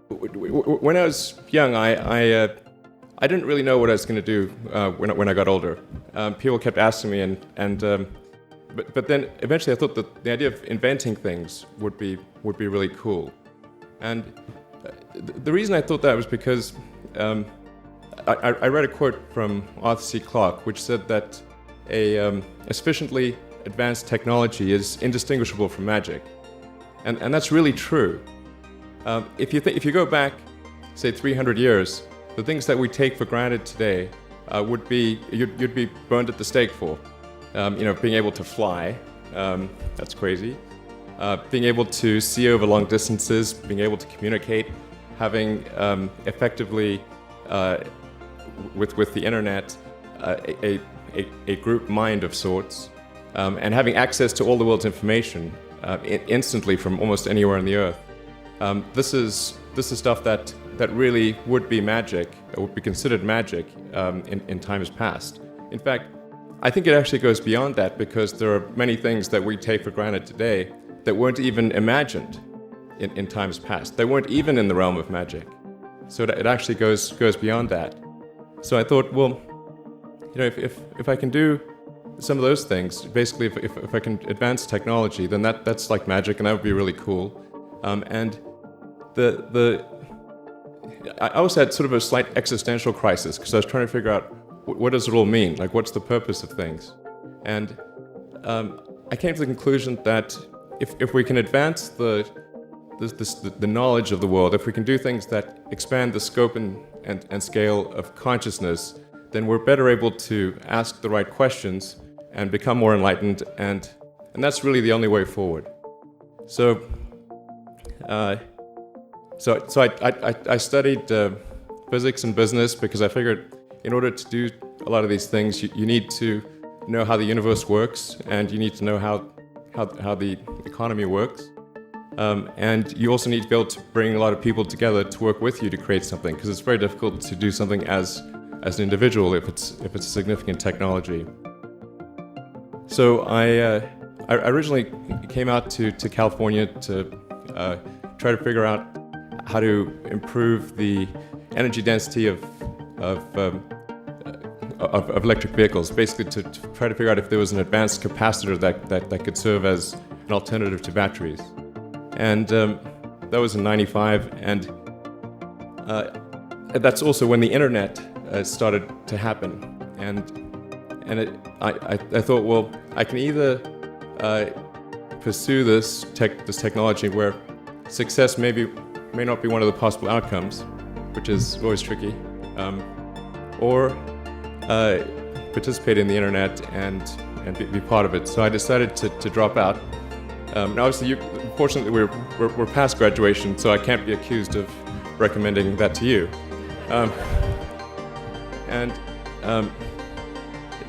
When I was young, I didn't really know what I was going to do when I got older. People kept asking me, but then eventually I thought that the idea of inventing things would be really cool. And the reason I thought that was because I read a quote from Arthur C. Clarke, which said that a sufficiently advanced technology is indistinguishable from magic, and that's really true. If you go back, say 300 years, the things that we take for granted today would be you'd be burned at the stake for. Being able to fly, that's crazy. Being able to see over long distances, being able to communicate, having effectively with the internet a group mind of sorts, and having access to all the world's information instantly from almost anywhere on the earth. This is stuff that really would be magic, or would be considered magic in times past. In fact, I think it actually goes beyond that, because there are many things that we take for granted today that weren't even imagined in times past. They weren't even in the realm of magic. So it actually goes beyond that. So I thought, well, if I can do some of those things, basically if I can advance technology, then that's like magic, and that would be really cool. And I also had sort of a slight existential crisis, because I was trying to figure out what does it all mean? Like, what's the purpose of things? And I came to the conclusion that if we can advance the knowledge of the world, if we can do things that expand the scope and scale of consciousness, then we're better able to ask the right questions and become more enlightened, and that's really the only way forward. So I studied physics and business, because I figured in order to do a lot of these things, you need to know how the universe works, and you need to know how the economy works. And you also need to be able to bring a lot of people together to work with you to create something, because it's very difficult to do something as an individual if it's a significant technology. So I originally came out to California to try to figure out how to improve the energy density of electric vehicles, basically to try to figure out if there was an advanced capacitor that could serve as an alternative to batteries. And that was in '95, and that's also when the internet started to happen. And I thought, well, I can either pursue this technology where success may not be one of the possible outcomes, which is always tricky, or participate in the internet and be part of it. So I decided to drop out. Now, obviously, fortunately, we're past graduation, so I can't be accused of recommending that to you.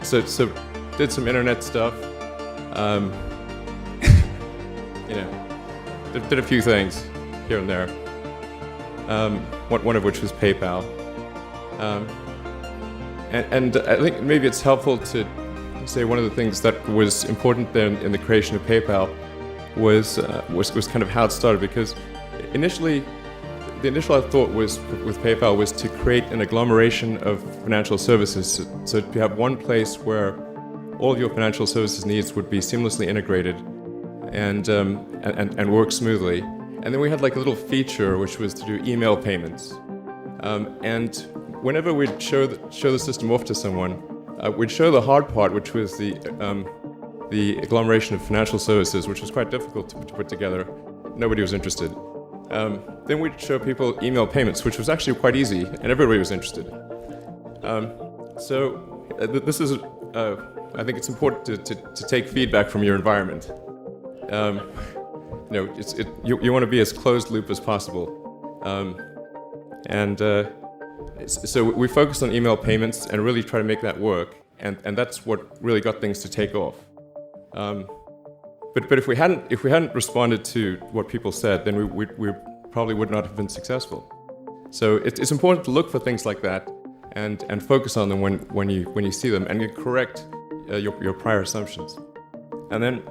So did some internet stuff. Did a few things here and there. One of which was PayPal. And I think maybe it's helpful to say one of the things that was important there in the creation of PayPal was kind of how it started, because initially the initial thought was with PayPal was to create an agglomeration of financial services, so to have one place where all of your financial services needs would be seamlessly integrated and work smoothly. And then we had like a little feature which was to do email payments, and whenever we'd show the system off to someone, we'd show the hard part, which was the agglomeration of financial services, which was quite difficult to put together. Nobody was interested. Then we'd show people email payments, which was actually quite easy, and everybody was interested. This is, I think it's important to take feedback from your environment. You want to be as closed loop as possible. So we focused on email payments and really try to make that work, and that's what really got things to take off. But if we hadn't responded to what people said, then we probably would not have been successful. So it's important to look for things like that and focus on them when you see them, and you correct your prior assumptions. And then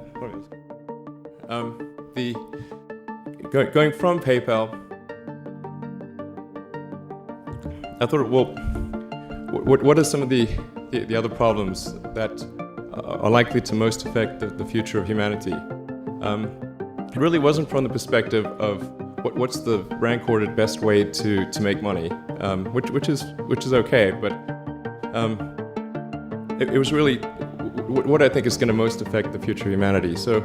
going from PayPal, I thought, well, what are some of the other problems that are likely to most affect the future of humanity? It really wasn't from the perspective of what's the rank-ordered best way to make money, which is okay, but it was really what I think is going to most affect the future of humanity. So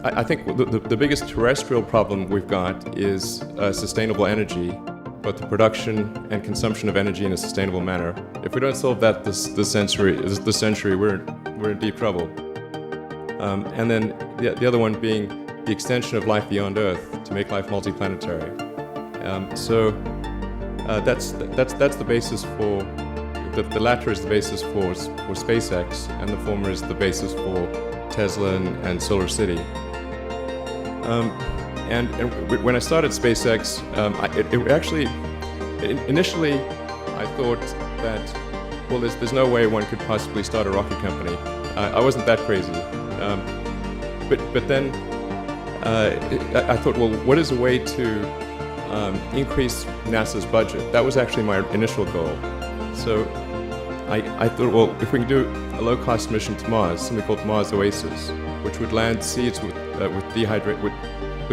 I think the biggest terrestrial problem we've got is sustainable energy, both the production and consumption of energy in a sustainable manner. If we don't solve that this century, we're in deep trouble. And then the other one being the extension of life beyond Earth to make life multiplanetary. So that's the basis for the latter is the basis for SpaceX, and the former is the basis for Tesla and Solar City. And when I started SpaceX, initially I thought that, well, there's no way one could possibly start a rocket company. I wasn't that crazy. But then I thought, well, what is a way to increase NASA's budget? That was actually my initial goal. So I thought, well, if we can do a low-cost mission to Mars, something called Mars Oasis, which would land seeds with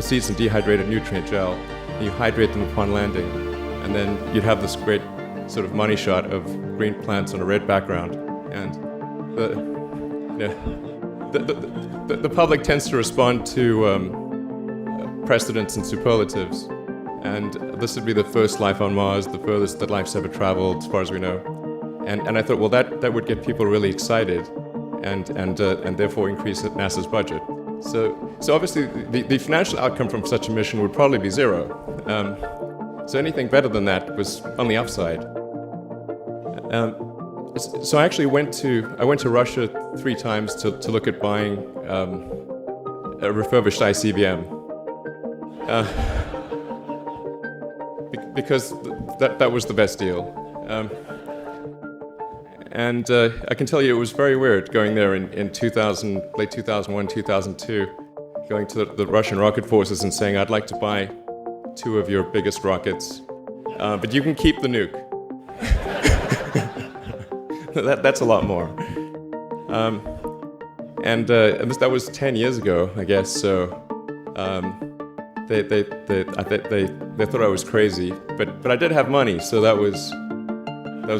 seeds and dehydrated nutrient gel, and you hydrate them upon landing, and then you'd have this great sort of money shot of green plants on a red background, and the public tends to respond to precedents and superlatives, and this would be the first life on Mars, the furthest that life's ever traveled, as far as we know. And I thought, well, that would get people really excited, and therefore increase NASA's budget. So obviously, the financial outcome from such a mission would probably be zero. So anything better than that was on the upside. So I actually went to Russia 3 times to look at buying a refurbished ICBM, because that was the best deal. And I can tell you it was very weird going there in 2000, late 2001, 2002, going to the Russian rocket forces and saying, I'd like to buy 2 of your biggest rockets, but you can keep the nuke. That's a lot more. And that was 10 years ago, I guess, so they thought I was crazy, but I did have money, so that was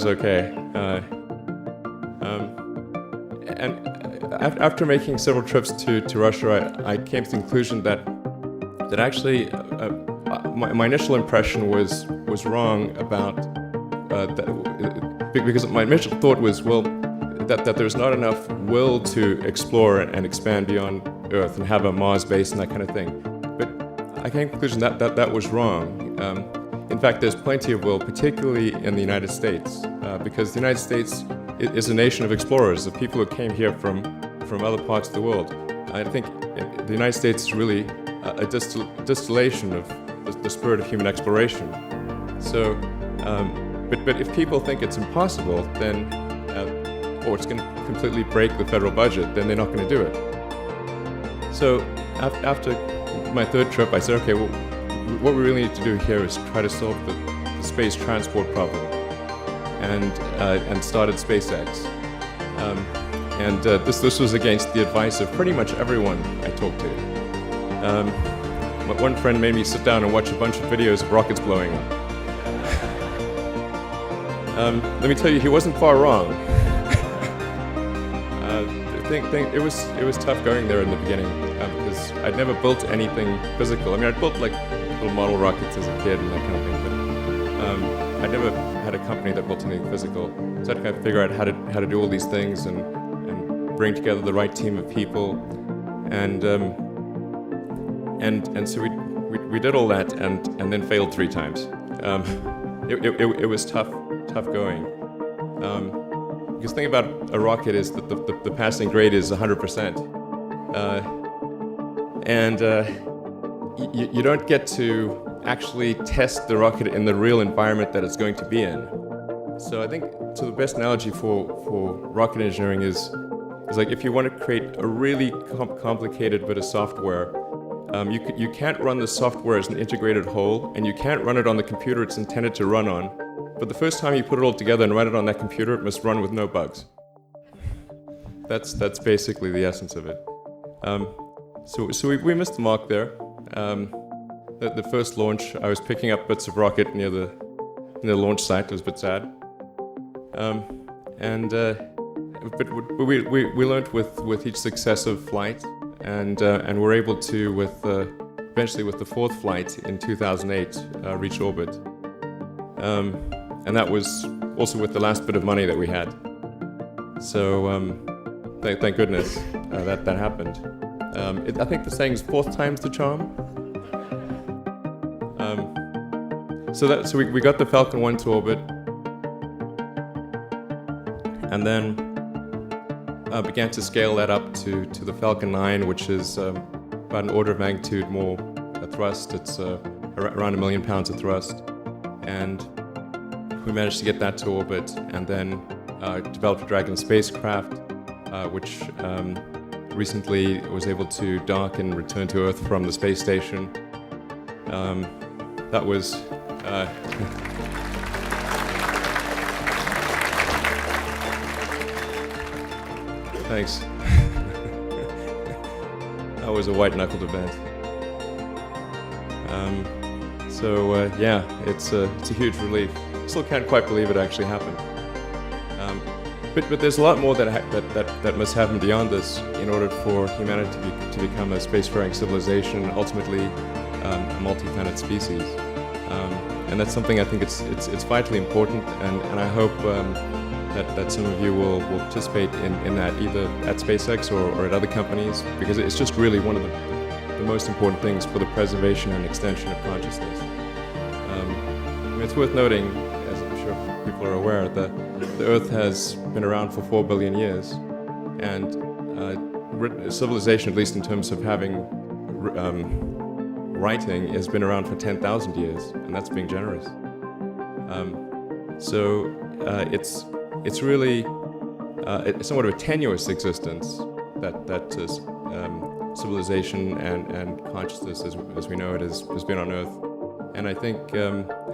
okay. And after making several trips to Russia, I came to the conclusion that actually my initial impression was wrong about that, because my initial thought was, well, that there's not enough will to explore and expand beyond Earth and have a Mars base and that kind of thing. But I came to the conclusion that was wrong. In fact, there's plenty of will, particularly in the United States, because the United States is a nation of explorers, of people who came here from other parts of the world. I think the United States is really a distillation of the spirit of human exploration. So, but if people think it's impossible, then, or it's going to completely break the federal budget, then they're not going to do it. So after my 3rd trip, I said, okay, well, what we really need to do here is try to solve the space transport problem, and started SpaceX. This was against the advice of pretty much everyone I talked to. One friend made me sit down and watch a bunch of videos of rockets blowing up. Let me tell you, he wasn't far wrong. It was tough going there in the beginning, because I'd never built anything physical. I mean, I'd built like little model rockets as a kid and that kind of thing, but I never had a company that built anything physical. So I had to kind of figure out how to do all these things and bring together the right team of people, and so we did all that and then failed 3 times. It was tough going. Because the thing about a rocket is that the passing grade is 100%, and you don't get to actually test the rocket in the real environment that it's going to be in. So I think, so the best analogy for rocket engineering is like if you want to create a really complicated bit of software, you can't run the software as an integrated whole, and you can't run it on the computer it's intended to run on. But the first time you put it all together and run it on that computer, it must run with no bugs. That's basically the essence of it. So we missed the mark there. The first launch, I was picking up bits of rocket near the launch site. It was a bit sad. But we learned with each successive flight, and we're able to, eventually with the fourth flight in 2008, reach orbit. And that was also with the last bit of money that we had. So thank goodness that happened. I think the saying is fourth time's the charm. So we got the Falcon 1 to orbit, and then began to scale that up to the Falcon 9, which is about an order of magnitude more thrust. It's around 1 million pounds of thrust, and we managed to get that to orbit, and then developed a Dragon spacecraft, which recently was able to dock and return to Earth from the space station. That was thanks. That was a white-knuckled event. Yeah, it's a huge relief. Still can't quite believe it actually happened. But there's a lot more that must happen beyond this in order for humanity to become a spacefaring civilization, and ultimately a multi-planet species. And that's something I think it's vitally important, and I hope that some of you will participate in that, either at SpaceX or at other companies, because it's just really one of the most important things for the preservation and extension of consciousness. It's worth noting, as I'm sure people are aware, that the Earth has been around for 4 billion years, and civilization, at least in terms of having writing, has been around for 10,000 years, and that's being generous. It's really it's somewhat of a tenuous existence that civilization and consciousness, as we know it, has been on Earth. And I think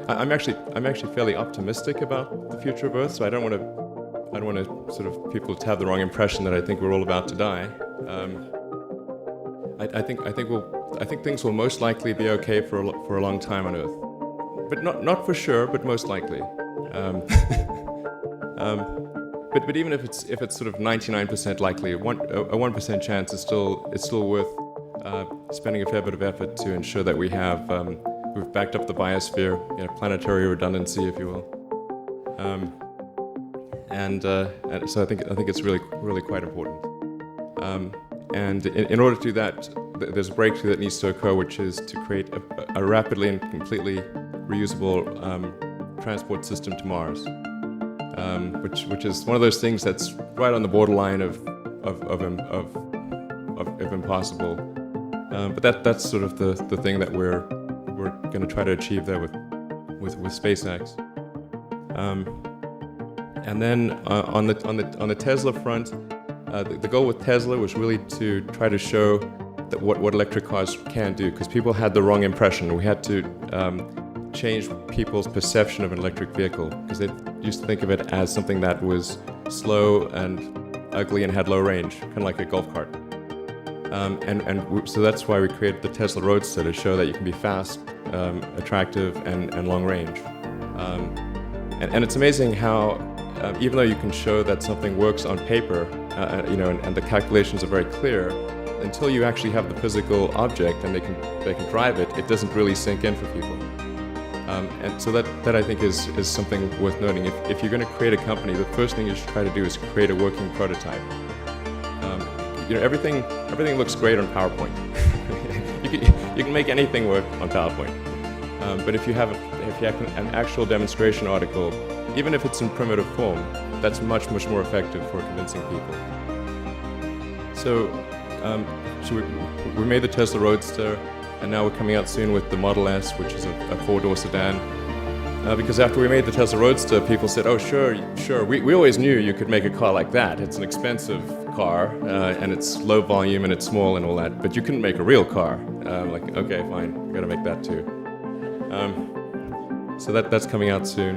I'm actually fairly optimistic about the future of Earth. So I don't want to sort of people to have the wrong impression that I think we're all about to die. I think things will most likely be okay for a long time on Earth, but not for sure, but most likely. But even if it's sort of 99% likely, a 1% chance is still worth spending a fair bit of effort to ensure that we've backed up the biosphere, planetary redundancy, if you will. And so I think it's really quite important. And in order to do that, there's a breakthrough that needs to occur, which is to create a rapidly and completely reusable transport system to Mars, which is one of those things that's right on the borderline of impossible. But that's sort of the thing that we're going to try to achieve there with SpaceX. And then on the Tesla front, the goal with Tesla was really to try to show that what electric cars can do, because people had the wrong impression. We had to change people's perception of an electric vehicle, because they used to think of it as something that was slow and ugly and had low range, kind of like a golf cart. So that's why we created the Tesla Roadster, to show that you can be fast, attractive, and long range. And it's amazing how, even though you can show that something works on paper, and the calculations are very clear, until you actually have the physical object and they can drive it, it doesn't really sink in for people. And so that I think is something worth noting. If you're going to create a company, the first thing you should try to do is create a working prototype. Everything looks great on PowerPoint. you can make anything work on PowerPoint. But if you have an actual demonstration article, even if it's in primitive form, that's much more effective for convincing people. So we made the Tesla Roadster, and now we're coming out soon with the Model S, which is a four-door sedan. Because after we made the Tesla Roadster, people said, "Oh, sure, we always knew you could make a car like that. It's an expensive car, and it's low volume and it's small and all that, but you couldn't make a real car. Like, okay, fine, got to make that too. So that's coming out soon,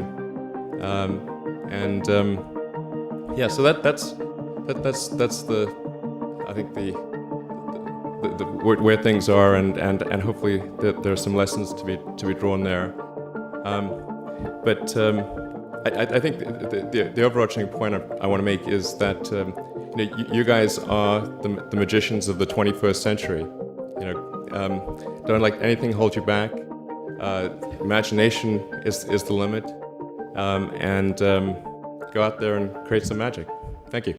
yeah. So that's the, I think the where things are, and hopefully there are some lessons to be drawn there. But I think the overarching point I want to make is that you guys are the magicians of the 21st century. Don't let anything hold you back. Imagination is the limit, and go out there and create some magic. Thank you.